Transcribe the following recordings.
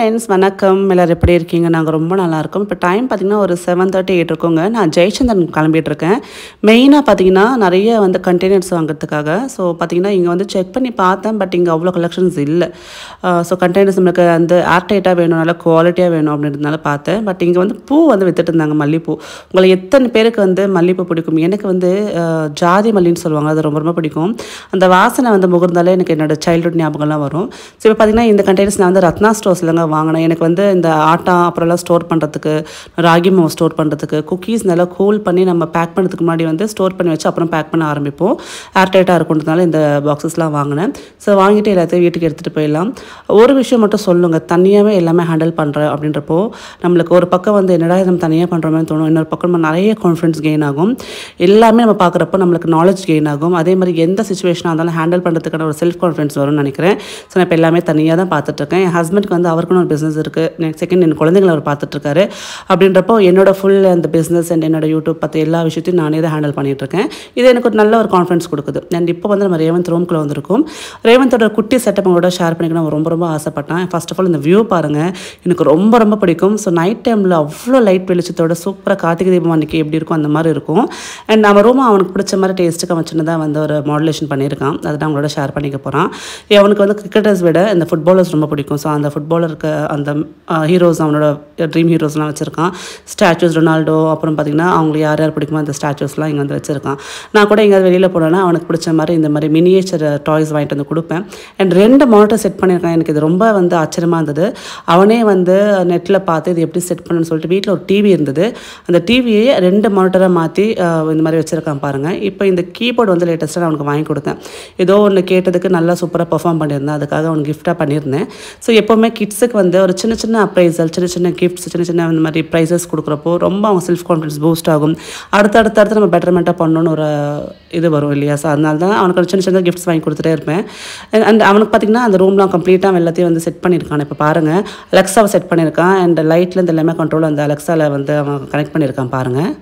Friends, வணக்கம். எல்லாரும் எப்படி இருக்கீங்க? நாங்கள் ரொம்ப நல்லாயிருக்கோம். இப்போ டைம் பார்த்திங்கன்னா ஒரு 7:38 இருக்குங்க. நான் ஜெயச்சந்திரன் கிளம்பிகிட்ருக்கேன். மெயினாக பார்த்திங்கன்னா நிறைய வந்து கண்டெய்னர்ஸ் வாங்குறதுக்காக. ஸோ பார்த்திங்கன்னா இங்கே வந்து செக் பண்ணி பார்த்தேன். பட் இங்கே அவ்வளோ கலெக்ஷன்ஸ் இல்லை. ஸோ கண்டெய்னர்ஸ் நம்மளுக்கு அந்த ஏர்டைட்டாக வேணும், நல்லா குவாலிட்டியாக வேணும் அப்படின்றதுனால பார்த்தேன். பட் இங்கே வந்து பூ வந்து வித்துட்டு இருந்தாங்க, மல்லிப்பூ. உங்களை எத்தனை பேருக்கு வந்து மல்லிப்பூ பிடிக்கும்? எனக்கு வந்து ஜாதி மல்லின்னு சொல்லுவாங்க, அது ரொம்ப ரொம்ப பிடிக்கும். அந்த வாசனை வந்து முகர்ந்தாலே எனக்கு என்னோடய சைல்டுஹுட் ஞாபகம்லாம் வரும். ஸோ இப்போ பார்த்திங்கன்னா இந்த கண்டெய்னர்ஸ் நான் வந்து ரத்னா ஸ்டோர்ஸ்லங்க வாங்கினேன். எனக்கு வந்து இந்த ஆட்டா அப்புறம்லாம் ஸ்டோர் பண்ணுறதுக்கு, ராகி மாவு ஸ்டோர் பண்ணுறதுக்கு, குக்கீஸ் நல்லா கூல் பண்ணி நம்ம பேக் பண்ணுறதுக்கு முன்னாடி வந்து ஸ்டோர் பண்ணி வச்சு அப்புறம் பேக் பண்ண ஆரம்பிப்போம். ஏர்டைட்டாக இருக்குன்றதுனால இந்த பாக்ஸஸ்லாம் வாங்கினேன். ஸோ வாங்கிட்டு எல்லாத்தையும் வீட்டுக்கு எடுத்துகிட்டு போயிடலாம். ஒரு விஷயம் மட்டும் சொல்லுங்கள், தனியாகவே எல்லாமே ஹேண்டில் பண்ணுறேன் அப்படின்றப்போ நம்மளுக்கு ஒரு பக்கம் வந்து என்னடா நம்ம தனியாக பண்ணுறோமே தோணும், இன்னொரு பக்கம் நம்ம நிறைய கான்ஃபிடன்ஸ் கெயின் ஆகும். எல்லாமே நம்ம பார்க்குறப்போ நம்மளுக்கு நாலேஜ் கெயின் ஆகும். அதே மாதிரி எந்த சுச்சுவேஷனாக இருந்தாலும் ஹேண்டில் பண்ணுறதுக்கான ஒரு செல்ஃப் கான்ஃபிடன்ஸ் வரும்னு நினைக்கிறேன். ஸோ நான் இப்போ எல்லாமே தனியாக தான் பார்த்துட்ருக்கேன். என் ஹஸ்பண்டுக்கு வந்து அவருக்குன்னு ஒரு பிஸ்னஸ் இருக்குது. நெக்ஸ்ட் செகண்ட் என் குழந்தைங்களை அவர் பார்த்துட்ருக்காரு. அப்படின்றப்போ என்னோட ஃபுல் அந்த பிஸ்னஸ் அண்ட் என்னோட யூடியூப் பற்றி எல்லா விஷயத்தையும் நானே தான் ஹேண்டில் பண்ணிகிட்ருக்கேன். இது எனக்கு ஒரு நல்ல ஒரு கான்ஃபிடன்ஸ் கொடுக்குது. அண்ட் இப்போ வந்து நம்ம ரேவந்த் ரூம்குள்ளே வந்திருக்கோம். ரேவந்தோட குட்டி செட்டப் உங்களோட ஷேர் பண்ணிக்கணும் ரொம்ப ரொம்ப ஆசைப்பட்டேன். ஃபர்ஸ்ட் ஆஃப் ஆல் இந்த வியூ பாருங்கள், எனக்கு ரொம்ப ரொம்ப பிடிக்கும். ஸோ நைட் டைமில் அவ்வளோ லைட் வெளிச்சத்தோட சூப்பராக கார்த்திகை தீபம் அன்றைக்கி எப்படி இருக்கும் அந்த மாதிரி இருக்கும். அண்ட் நம்ம ரூம் அவனுக்கு பிடிச்ச மாதிரி டேஸ்ட்டுக்கு அவன் சின்னதாக வந்து ஒரு மாடுலேஷன் பண்ணியிருக்கான். அதை தான் அவங்களோட ஷேர் பண்ணிக்க போகிறான். அவனுக்கு வந்து கிரிக்கெட்டர்ஸ் விட இந்த ஃபுட்பாலர்ஸ் ரொம்ப பிடிக்கும். ஸோ அந்த ஃபுட்பாலருக்கு அந்த ஹீரோஸ், அவனோட ட்ரீம் ஹீரோஸ்லாம் வச்சுருக்கான். ஸ்டாச்சூஸ், ரொனால்டோ, அப்புறம் பார்த்திங்கன்னா அவங்களுக்கு யார் யார் பிடிக்குமோ அந்த ஸ்டாச்சூஸ்லாம் இங்கே வந்து வச்சுருக்கான். நான் கூட எங்கேயாவது வெளியில் போனேன்னா அவனுக்கு பிடிச்ச மாதிரி இந்த மாதிரி மினியேச்சர் டாய்ஸ் வாங்கிட்டு வந்து கொடுப்பேன். அண்ட் 2 மானிட்டர் செட் பண்ணியிருக்கான். எனக்கு இது ரொம்ப வந்து ஆச்சரியமாக இருந்தது. அவனே வந்து நெட்டில் பார்த்து இது எப்படி செட் பண்ணணும்னு சொல்லிட்டு வீட்டில் ஒரு டிவி இருந்தது. அந்த டிவியை 2 மானிட்டராக மாற்றி இந்த மாதிரி வச்சுருக்கான் பாருங்கள். இப்போ இந்த கீபோர்டு வந்து லேட்டஸ்ட்டாக அவனுக்கு வாங்கி கொடுத்தேன். ஏதோ ஒன்று கேட்டதுக்கு நல்லா சூப்பராக பெர்ஃபார்ம் பண்ணியிருந்தேன். அதுக்காக அவனுக்கு கிஃப்ட்டாக பண்ணியிருந்தேன். ஸோ எப்போவுமே கிட்ஸுக்கு வந்து ஒரு சின்ன சின்ன அப்ரைசல், சின்ன சின்ன கிஃப்ட்ஸ், சின்ன சின்ன இந்த மாதிரி ப்ரைஸஸ் கொடுக்குறப்போ ரொம்ப அவங்க செல்ஃப் கான்ஃபிடன்ஸ் பூஸ்ட் ஆகும். அடுத்து நம்ம பெட்டர்மெண்ட்டாக பண்ணணும்னு ஒரு இது வரும் இல்லையா? ஸோ அதனால தான் அவனுக்கு சின்ன சின்ன கிஃப்ட்ஸ் வாங்கி கொடுத்துட்டே இருப்பேன். அண்ட் அவனுக்கு பார்த்திங்கன்னா அந்த ரூம்லாம் கம்ப்ளீட்டாக எல்லாத்தையும் வந்து செட் பண்ணியிருக்கான். இப்போ பாருங்கள், அலெக்ஸாவை செட் பண்ணியிருக்கான். அண்ட் லைட்லேருந்து எல்லாமே கண்ட்ரோல் அந்த அலெக்ஸாவில் வந்து அவன் கனெக்ட் பண்ணியிருக்கான் பாருங்கள்.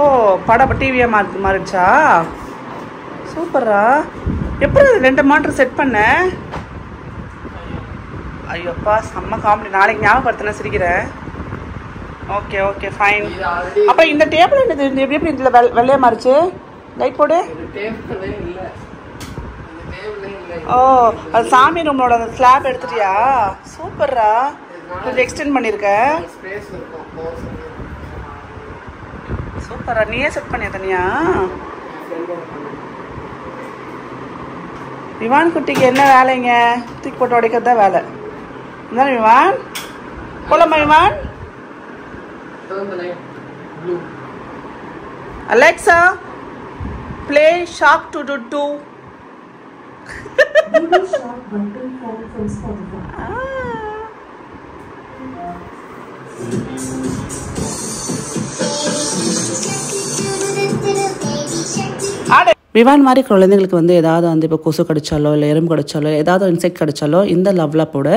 ஓ, படம் டிவியாக மாறிடுச்சா? சூப்பரா. எப்படி 2 மானிட்டர் செட் பண்ண? ஐயோப்பா, செம்ம காமெடி. நாளைக்கு ஞாபகப்படுத்தினேன், சிரிக்கிறேன். Okay okay fine. அப்புறம் இந்த டேபிள் என்னது? எப்படி இதில் வெள்ளையாக மாறிச்சு? லைட் போடு. ஓ, அது சாமி ரூமோட அந்த ஸ்லாப் எடுத்துட்டியா? சூப்பர்ரா. கொஞ்சம் எக்ஸ்டெண்ட் பண்ணியிருக்கேன். சூப்பரா. நீயே செட் பண்ணியா தனியா? விவான் குட்டிக்கு என்ன வேலைங்க? தூக்கி போட்டு உடைக்கிறது தான் வேலை. என்ன விவான்? போலாமா Vivaan? Alexa, play Shark 222. Vivaan மாதிரி குழந்தைங்களுக்கு வந்து ஏதாவது வந்து இப்போ கொசு கடிச்சாலோ இல்லை எறும்பு கடிச்சாலோ ஏதாவது இன்செக்ட் கடிச்சாலோ இந்த லவ்லாப்போட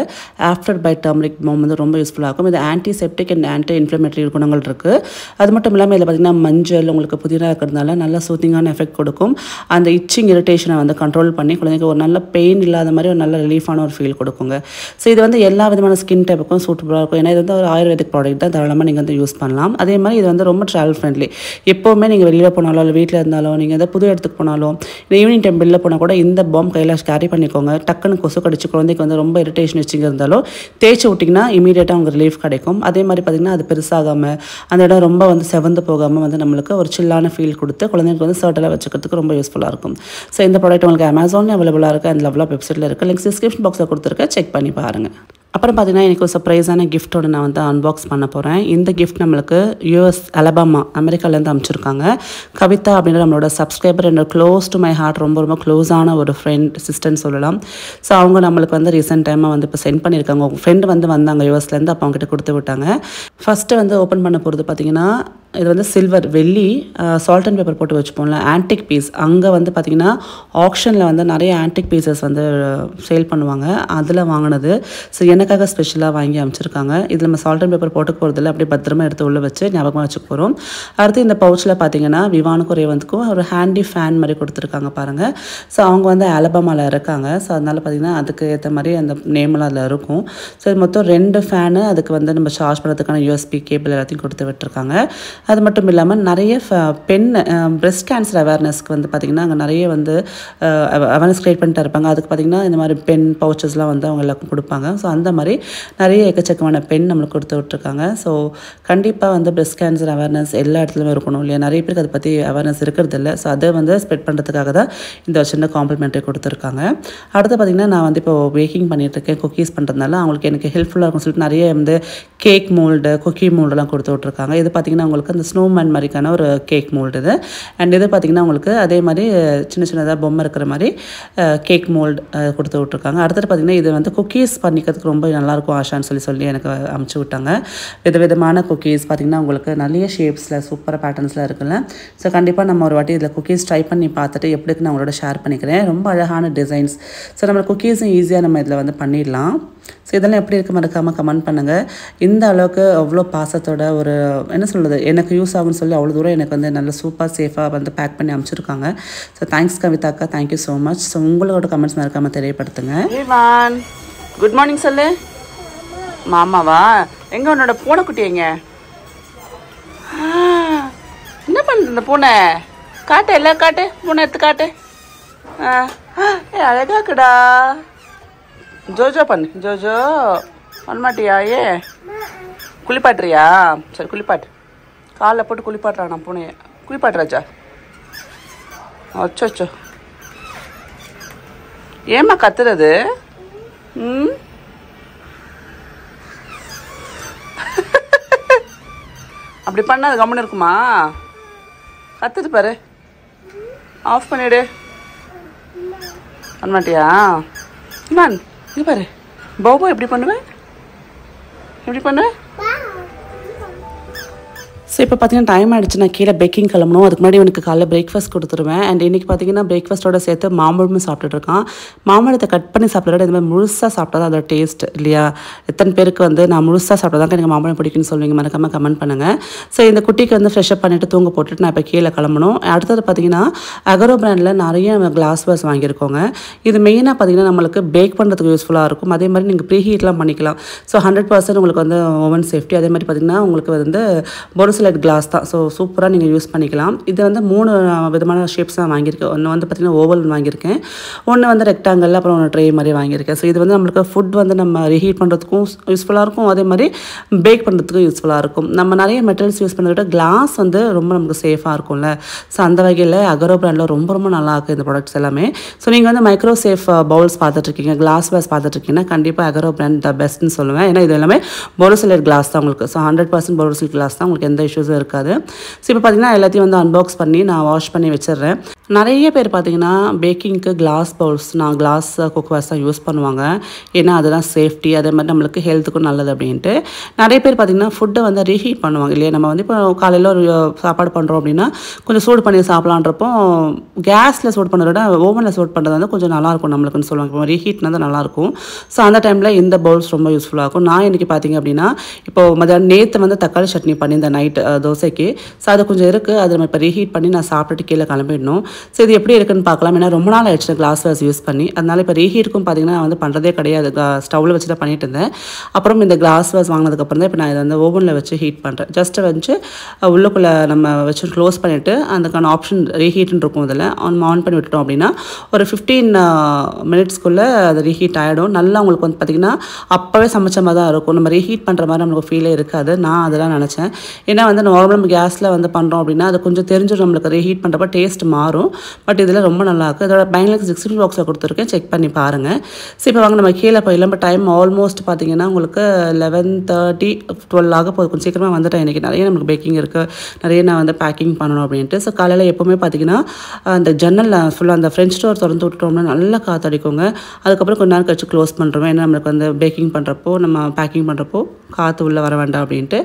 ஆஃப்டர் பை டர்மரிக் பாம் வந்து ரொம்ப யூஸ்ஃபுல்லாக இருக்கும். இது ஆன்டிசெப்டிக் அண்ட் ஆன்டி இன்ஃப்ளமேட்டரி குணங்கள் இருக்குது. அது மட்டும் இல்லாமல் இதில் பார்த்திங்கன்னா மஞ்சள் உங்களுக்கு புதினா இருக்கிறதுனால நல்ல சூத்திங்கான எஃபெக்ட் கொடுக்கும். அந்த இச்சிங் இரிட்டேஷனை வந்து கண்ட்ரோல் பண்ணி குழந்தைங்க ஒரு நல்ல பெயின் இல்லாத மாதிரி ஒரு நல்ல ரிலீஃபான ஒரு ஃபீல் கொடுக்குங்க. ஸோ இது வந்து எல்லா விதமான ஸ்கின் டைப்புக்கும் சூட்டபுளாக இருக்கும். ஏன்னா இது வந்து ஒரு ஆயுர்வேதிக் ப்ராடக்ட் தான், தாராளமாக நீங்கள் வந்து யூஸ் பண்ணலாம். அதே மாதிரி இது வந்து ரொம்ப ட்ராவல் ஃப்ரெண்ட்லி. எப்போவுமே நீங்கள் வெளியில் போனாலோ இல்லை வீட்டில் இருந்தாலும் நீங்கள் எதாவது புது இடத்துக்கு போனாலும் இந்த ஈவினிங் டைம் வெளில போனால் கூட இந்த பாம் கையில் கேரி பண்ணிக்கோங்க. டக்குன்னு கொசு கடிச்சு குழந்தைக்கு வந்து ரொம்ப இரிட்டேஷன் வச்சுங்க இருந்தாலும் தேய்ச்சி விட்டிங்கன்னா இமீடியட்டாக உங்களுக்கு ரிலீஃப் கிடைக்கும். அதே மாதிரி பார்த்திங்கன்னா அது பெருசாகாமல் அந்த இடம் ரொம்ப வந்து செவந்து போகாமல் வந்து நம்மளுக்கு ஒரு சில்லான ஃபீல் கொடுத்து குழந்தைங்களுக்கு வந்து சர்ட்டலாக வச்சுக்கிறதுக்கு ரொம்ப யூஸ்ஃபுல்லாக இருக்கும். ஸோ இந்த ப்ராடக்ட் உங்களுக்கு அமேசானில் அவைலபிளாக இருக்குது. அந்த லவ்லாப் வெப்சைட்டில் இருக்குது. லிங்க்ஸ் டிஸ்கிரிப்ஷன் பாக்ஸில் கொடுத்துருக்கேன், செக் பண்ணி பாருங்கள். அப்புறம் பார்த்திங்கன்னா எனக்கு ஒரு சர்ப்ரைஸான கிஃப்ட்டோட நான் வந்து அன்பாக்ஸ் பண்ண போகிறேன். இந்த கிஃப்ட் நம்மளுக்கு US அலபாமா அமெரிக்காலேருந்து அனுப்பிச்சிருக்காங்க. கவிதா அப்படின்ற நம்மளோட சப்ஸ்கிரைபர் என்னோட க்ளோஸ் டு மை ஹார்ட், ரொம்ப ரொம்ப க்ளோஸான ஒரு ஃப்ரெண்ட் சிஸ்டர்னு சொல்லலாம். ஸோ அவங்க நம்மளுக்கு வந்து ரீசெண்ட் டைமாக வந்து இப்போ சென்ட் பண்ணியிருக்காங்க. உங்கள் ஃப்ரெண்டு வந்து வந்தாங்க யூஎஸ்லேருந்து, அப்போ அவங்ககிட்ட கொடுத்து விட்டாங்க. ஃபஸ்ட்டு வந்து ஓப்பன் பண்ண போகிறது பார்த்திங்கன்னா இது வந்து சில்வர், வெள்ளி, சால்ட் அண்ட் பேப்பர் போட்டு வச்சுப்போம்ல, ஆன்டிக் பீஸ். அங்கே வந்து பார்த்திங்கன்னா ஆக்ஷனில் வந்து நிறைய ஆன்டிக் பீசஸ் வந்து சேல் பண்ணுவாங்க, அதில் வாங்கினது. ஸோ எனக்காக ஸ்பெஷலாக வாங்கி அமைச்சிருக்காங்க. இதில் நம்ம சால்ட் அண்ட் பேப்பர் போட்டு போகிறதில்ல, அப்படியே பத்திரமா எடுத்து உள்ளே வச்சு ஞாபகமாக வச்சுக்க போகிறோம். அடுத்து இந்த பவுச்சில் பார்த்திங்கன்னா விவானுக்கும் ரேவந்துக்கும் ஒரு ஹேண்டி ஃபேன் மாதிரி கொடுத்துருக்காங்க பாருங்கள். ஸோ அவங்க வந்து அலபாமாவில் இருக்காங்க. ஸோ அதனால் பார்த்திங்கன்னா அதுக்கு ஏற்ற மாதிரி அந்த நேமெல்லாம் அதில் இருக்கும். ஸோ இது மொத்தம் 2 ஃபேனு, அதுக்கு வந்து நம்ம சார்ஜ் பண்ணுறதுக்கான யூஎஸ்பி கேபிள் எல்லாத்தையும் கொடுத்து விட்டுருக்காங்க. அது மட்டும் இல்லாமல் நிறைய பென் பிரெஸ்ட் கேன்சர் அவேர்னஸ்க்கு வந்து பார்த்திங்கன்னா அங்கே நிறைய வந்து அவேர்னஸ் க்ரியேட் பண்ணிட்டு இருப்பாங்க. அதுக்கு பார்த்திங்கன்னா இந்த மாதிரி பென் பவுச்சஸ்லாம் வந்து அவங்க எல்லாருக்கும் கொடுப்பாங்க. ஸோ அந்த மாதிரி நிறைய எக்கச்சக்கமான பென் நம்மளுக்கு கொடுத்து விட்ருக்காங்க. ஸோ கண்டிப்பாக வந்து பிரெஸ்ட் கேன்சர் அவேர்னஸ் எல்லா இடத்துலையுமே இருக்கணும் இல்லையா? நிறைய பேருக்கு அதை பற்றி அவேர்னஸ் இருக்கிறது இல்லை. ஸோ அதை வந்து ஸ்ப்ரெட் பண்ணுறதுக்காக தான் இந்த சின்ன காம்ப்ளிமெண்ட்ரி கொடுத்துருக்காங்க. அடுத்து பார்த்திங்கன்னா நான் வந்து இப்போ பேக்கிங் பண்ணிகிட்ருக்கேன், குக்கீஸ் பண்ணுறதுனால அவங்களுக்கு எனக்கு ஹெல்ப்ஃபுல்லாக இருக்கும்னு சொல்லிட்டு நிறைய வந்து கேக் மோல்டு, குக்கி மோல்டெல்லாம் கொடுத்து விட்ருக்காங்க. இது பார்த்திங்கன்னா உங்களுக்கு அந்த ஸ்னோமேன் மாதிரிக்கான ஒரு கேக் மோல்டு இது. அண்ட் இது பார்த்திங்கன்னா உங்களுக்கு அதே மாதிரி சின்ன சின்னதாக பொம்மை இருக்கிற மாதிரி கேக் மோல்டு கொடுத்து விட்ருக்காங்க. அடுத்தது பார்த்திங்கன்னா இது வந்து குக்கீஸ் பண்ணிக்கிறதுக்கு ரொம்ப நல்லாயிருக்கும் ஆஷான்னு சொல்லி எனக்கு அமுச்சு விட்டாங்க. விதவிதமான குக்கீஸ் பார்த்திங்கன்னா உங்களுக்கு நிறைய ஷேப்ஸில் சூப்பராக பேட்டர்ன்ஸில் இருக்குல்ல. ஸோ கண்டிப்பாக நம்ம ஒரு வாட்டி இதில் குக்கீஸ் ட்ரை பண்ணி பார்த்துட்டு எப்படிக்கு நான் உங்களோட ஷேர் பண்ணிக்கிறேன். ரொம்ப அழகான டிசைன்ஸ். ஸோ நம்ம குக்கீஸும் ஈஸியாக நம்ம இதில் வந்து பண்ணிடலாம். ஸோ இதெல்லாம் எப்படி இருக்க மறக்காமல் கமெண்ட் பண்ணுங்கள். இந்த அளவுக்கு அவ்வளோ பாசத்தோட ஒரு என்ன சொல்கிறது, எனக்கு யூஸ் ஆகும்னு சொல்லி அவ்வளோ தூரம் எனக்கு வந்து நல்ல சூப்பர் சேஃபாக வந்து பேக் பண்ணி அனுப்பிச்சிருக்காங்க. ஸோ தேங்க்ஸ் கவிதாக்கா, தேங்க்யூ ஸோ மச். ஸோ உங்களோட கமெண்ட்ஸ் மறக்காமல் தெரியப்படுத்துங்க. ஏவான் குட் மார்னிங் சொல்லு. மாமாவா? எங்கே உன்னோட பூனைக்குட்டி எங்க? என்ன பண்ணுது இந்த பூனை? காட்டு, எல்லாம் காட்டு, பூனை எடுத்து காட்டு. அழகாக்குடா. ஜோஜோ பண்ணு, ஜோஜோ பண்ண மாட்டியா? ஏ குளிப்பாட்டுறியா? சரி குளிப்பாட்டு, காலில் போட்டு குளிப்பாட்டுறான் நான் பூனையை. குளிப்பாட்டுறாச்சா? அச்சோ ஏம்மா கத்துறது? அப்படி பண்ணா அது கம்முன்னு இருக்குமா? கத்துது பாரு, ஆஃப் பண்ணிடு. பண்ண மாட்டியா? நான் இது பாரு, பாபு எப்படி பண்ணுவேன், எப்படி பண்ணுவேன்? ஸோ இப்போ பார்த்தீங்கன்னா டைம் ஆகிடுச்சு, நான் கீழே பேக்கிங் கிளம்பணும். அதுக்கு முன்னாடி எனக்கு காலைல பிரேக்ஃபாஸ்ட் கொடுத்துருவேன். அண்ட் இன்றைக்கி பார்த்தீங்கன்னா பிரேக்ஃபாஸ்ட்டோட சேர்த்து மாம்பழமும் சாப்பிட்டுருக்கான். மாம்பழத்தை கட் பண்ணி சாப்பிட்றத இந்த மாதிரி முழுசாக சாப்பிட்டா தான் அதோட டேஸ்ட் இல்லையா? எத்தனை பேருக்கு வந்து நான் முழுசாக சாப்பிட்டா தான் எனக்கு மாம்பழம் பிடிக்குன்னு சொல்லுவீங்க, மறக்காமல் கமெண்ட் பண்ணுங்கள். ஸோ இந்த குட்டிக்கு வந்து ஃப்ரெஷ்அப் பண்ணிவிட்டு தூங்க போட்டுட்டு நான் இப்போ கீழே கிளம்பணும். அடுத்தது பார்த்தீங்கன்னா அகரோ பிராண்டில் நிறைய கிளாஸ் வேர்ஸ் வாங்கியிருக்கோங்க. இது மெயினாக பார்த்தீங்கன்னா நம்மளுக்கு பேக் பண்ணுறதுக்கு யூஸ்ஃபுல்லாக இருக்கும். அதே மாதிரி நீங்கள் ப்ரீ ஹீட்லாம் பண்ணிக்கலாம். ஸோ 100% உங்களுக்கு வந்து ஓவன் சேஃப்டி. அதே மாதிரி பார்த்தீங்கன்னா உங்களுக்கு வந்து போரோசிலைட் கிளாஸ் தான். ஸோ சூப்பராக நீங்கள் யூஸ் பண்ணிக்கலாம். இது வந்து 3 விதமான ஷேப்ஸ் தான் வாங்கியிருக்கேன். ஒன்று வந்து பார்த்திங்கன்னா ஓவல் வாங்கியிருக்கேன், ஒன்று வந்து ரெக்டாங்கல், அப்புறம் ஒன்று ட்ரே மாதிரி வாங்கியிருக்கேன். ஸோ இது வந்து நம்மளுக்கு ஃபுட் வந்து நம்ம ரீஹீட் பண்ணுறதுக்கும் யூஸ்ஃபுல்லாக இருக்கும், அதே மாதிரி பேக் பண்ணுறதுக்கும் யூஸ்ஃபுல்லாக இருக்கும். நம்ம நிறைய மெட்டீரியல்ஸ் யூஸ் பண்ணுறத விட கிளாஸ் வந்து ரொம்ப நமக்கு சேஃபாக இருக்கும்ல. ஸோ அந்த வகையில் அகரோ பிராண்டில் ரொம்ப ரொம்ப நல்லா இருக்குது இந்த ப்ராடக்ட்ஸ் எல்லாமே. ஸோ நீங்கள் வந்து மைக்ரோ சேஃப் பவுல்ஸ் பார்த்துட்ருக்கீங்க, கிளாஸ் வேர்ஸ் பார்த்துட்ருக்கீங்கன்னா கண்டிப்பாக அகரோ பிராண்ட் த பெஸ்ட்னு சொல்லுவேன். ஏன்னா இது எல்லாமே போரோசிலைட் கிளாஸ் தான் உங்களுக்கு. ஸோ 100% போரோசிலைட் கிளாஸ் தான், உங்களுக்கு எந்த இஷ்யூஸும் இருக்காது. ஸோ இப்போ பார்த்தீங்கன்னா எல்லாத்தையும் வந்து அன்பாக்ஸ் பண்ணி நான் வாஷ் பண்ணி வச்சிடுறேன். நிறைய பேர் பார்த்தீங்கன்னா பேக்கிங்க்கு கிளாஸ் பவுல்ஸ், நான் கிளாஸ் குக்வேர்ஸ் தான் யூஸ் பண்ணுவாங்க. ஏன்னா அதுதான் சேஃப்டி, அதே மாதிரி நம்மளுக்கு ஹெல்த்துக்கும் நல்லது அப்படின்ட்டு. நிறைய பேர் பார்த்தீங்கன்னா ஃபுட்டை வந்து ரீஹீட் பண்ணுவாங்க இல்லையா? நம்ம வந்து இப்போ காலையில் ஒரு சாப்பாடு பண்ணுறோம் அப்படின்னா கொஞ்சம் சூடு பண்ணி சாப்பிட்லான்றப்போ கேஸில் சூடு பண்ணுறத விட ஓவனில் சூடு பண்ணுறது வந்து கொஞ்சம் நல்லாயிருக்கும் நம்மளுக்குன்னு சொல்லுவாங்க. இப்போ ரீஹீட்னா தான் நல்லாயிருக்கும். ஸோ அந்த டைமில் இந்த பவுல்ஸ் ரொம்ப யூஸ்ஃபுல்லாக இருக்கும். நான் இன்றைக்கி பார்த்தீங்க அப்படின்னா இப்போ நேற்று வந்து தக்காளி சட்னி பண்ணி இந்த நைட்டு தோசைக்கு. ஸோ அது கொஞ்சம் இருக்குது, அதை நம்ம இப்போ ரீஹீட் பண்ணி நான் சாப்பிட்டுட்டு கீழே கிளம்பிடணும். ஸோ இது எப்படி இருக்குன்னு பார்க்கலாம். ஏன்னா ரொம்ப நாள் ஆயிடுச்சு கிளாஸ் வேர்ஸ் யூஸ் பண்ணி. அதனால் இப்போ ரீஹீட்டுக்கும் பார்த்தீங்கன்னா நான் வந்து பண்ணுறதே கிடையாது, ஸ்டவ்வில் வச்சு தான் பண்ணிட்டு இருந்தேன். அப்புறம் இந்த கிளாஸ் வேர்ஸ் வாங்கினதுக்கப்புறம் தான் இப்போ நான் இதை வந்து ஓவனில் வச்சு ஹீட் பண்ணுறேன். ஜஸ்ட்டு வச்சு உள்ளுக்குள்ளே நம்ம வச்சு க்ளோஸ் பண்ணிவிட்டு அதுக்கான ஆப்ஷன் ரீஹீட்னு இருக்கும், அதில் ஆன் பண்ணி விட்டுட்டோம் அப்படின்னா ஒரு 15 மினிட்ஸ்க்குள்ளே அது ரீஹீட் ஆகிடும். நல்லா உங்களுக்கு வந்து பார்த்திங்கன்னா அப்போவே சமைச்ச மாதிரி தான் இருக்கும். நம்ம ரீஹீட் பண்ணுற மாதிரி நம்மளுக்கு ஃபீலே இருக்காது. நான் அதெல்லாம் நினச்சேன். ஏன்னா வந்து நார்மல் நம்ம கேஸில் வந்து பண்ணுறோம் அப்படின்னா அது கொஞ்சம் தெரிஞ்சிடும் நம்மளுக்கு, ரீஹீட் பண்ணுறப்ப டேஸ்ட் மாறும். பட் இதில் ரொம்ப நல்லாயிருக்கு. இதோட பேங்க்லெஸ் டிஸ்கிரிப்ஷன் பாக்ஸில் கொடுத்துருக்கேன், செக் பண்ணி பாருங்கள். ஸோ இப்போ வாங்க நம்ம கீழே போயிடலாம். இப்போ டைம் ஆல்மோஸ்ட் பார்த்தீங்கன்னா உங்களுக்கு 11:30 12 ஆக போகுது. கொஞ்சம் சீக்கிரமாக வந்துட்டேன். இன்றைக்கி நிறைய நமக்கு பேக்கிங் இருக்குது, நிறைய நான் வந்து பேக்கிங் பண்ணணும் அப்படின்ட்டு. ஸோ காலையில் எப்போவுமே பார்த்தீங்கன்னா அந்த ஜன்னலில் ஃபுல்லாக அந்த ஃப்ரெஞ்ச் டோர் திறந்து விட்டுட்டோம்னா நல்லா காற்றடிக்குங்க. அதுக்கப்புறம் கொஞ்ச நேரம் கழிச்சு க்ளோஸ் பண்ணுறோம். ஏன்னா நம்மளுக்கு வந்து பேக்கிங் பண்ணுறப்போ நம்ம பேக்கிங் பண்ணுறப்போ காற்று உள்ளே வர வேண்டாம் அப்படின்ட்டு.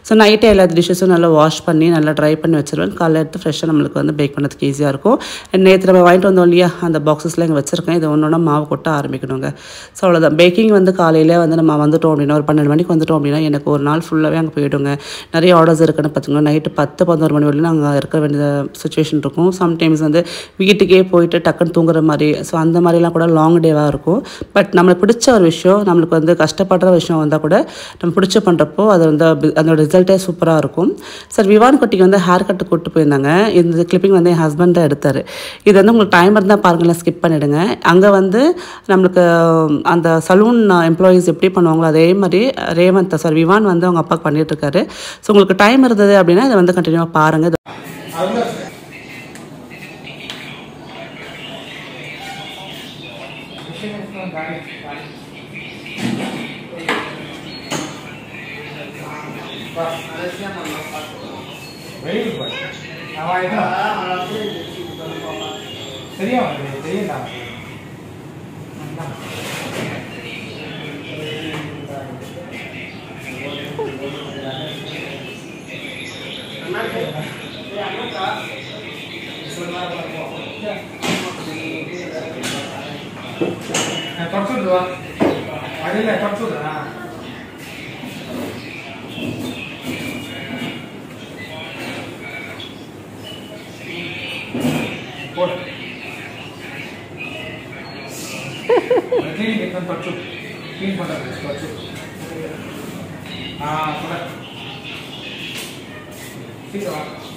ஸோ நைட்டே எல்லா டிஷ்ஷஸும் நல்லா வாஷ் பண்ணி நல்லா ட்ரை பண்ணி வச்சுருவேன். காலையில் எடுத்து ஃப்ரெஷ்ஷாக நம்மளுக்கு வந்து பேக் பண்ணுறதுக்கு ஈஸியாக இருக்கும். நேற்று நம்ம வாங்கிட்டு வந்தோம் இல்லையா, அந்த பாக்ஸஸில் இங்கே வச்சுருக்கேன். இது ஒன்று ஒன்றா மாவு கொட்ட ஆரம்பிக்கணுங்க. ஸோ அவ்வளோதான். பேக்கிங் வந்து காலையில் வந்து நம்ம வந்துட்டோம் அப்படின்னா ஒரு 12 மணிக்கு வந்துட்டோம் அப்படின்னா எனக்கு ஒரு நாள் ஃபுல்லாகவே அங்கே போய்விடுங்க. நிறைய ஆர்டர்ஸ் இருக்குன்னு பார்த்துக்கோங்க. நைட்டு 10-11 மணி வரையும் அங்கே இருக்க வேண்டிய சுச்சுவேஷன் இருக்கும். சம்டைம்ஸ் வந்து வீட்டுக்கே போயிட்டு டக்குன்னு தூங்குற மாதிரி. ஸோ அந்த மாதிரிலாம் கூட லாங் டேவாக இருக்கும். பட் நம்மளுக்கு பிடிச்ச ஒரு விஷயம், நம்மளுக்கு வந்து கஷ்டப்படுற விஷயம் வந்தால் கூட நம்ம பிடிச்ச பண்ணுறப்போ அது வந்து அதோட ரிசல்ட்டே சூப்பராக இருக்கும். சார் விவான் குட்டிக்கு வந்து ஹேர் கட்டு கூப்பிட்டு போயிருந்தாங்க. இந்த கிளிப்பிங் வந்து என் ஹஸ்பண்ட் தான் எடுத்தார். இது வந்து உங்களுக்கு டைம் இருந்தால் பாருங்களேன், ஸ்கிப் பண்ணிவிடுங்க. அங்கே வந்து நம்மளுக்கு அந்த சலூன் எம்ப்ளாயீஸ் எப்படி பண்ணுவாங்களோ அதே மாதிரி ரேவந்த் சார் விவான் வந்து அவங்க அப்பாவுக்கு பண்ணிகிட்ருக்காரு. ஸோ உங்களுக்கு டைம் இருந்தது அப்படின்னா இதை வந்து கண்டினியூவாக பாருங்கள். क्लीन ठीक है।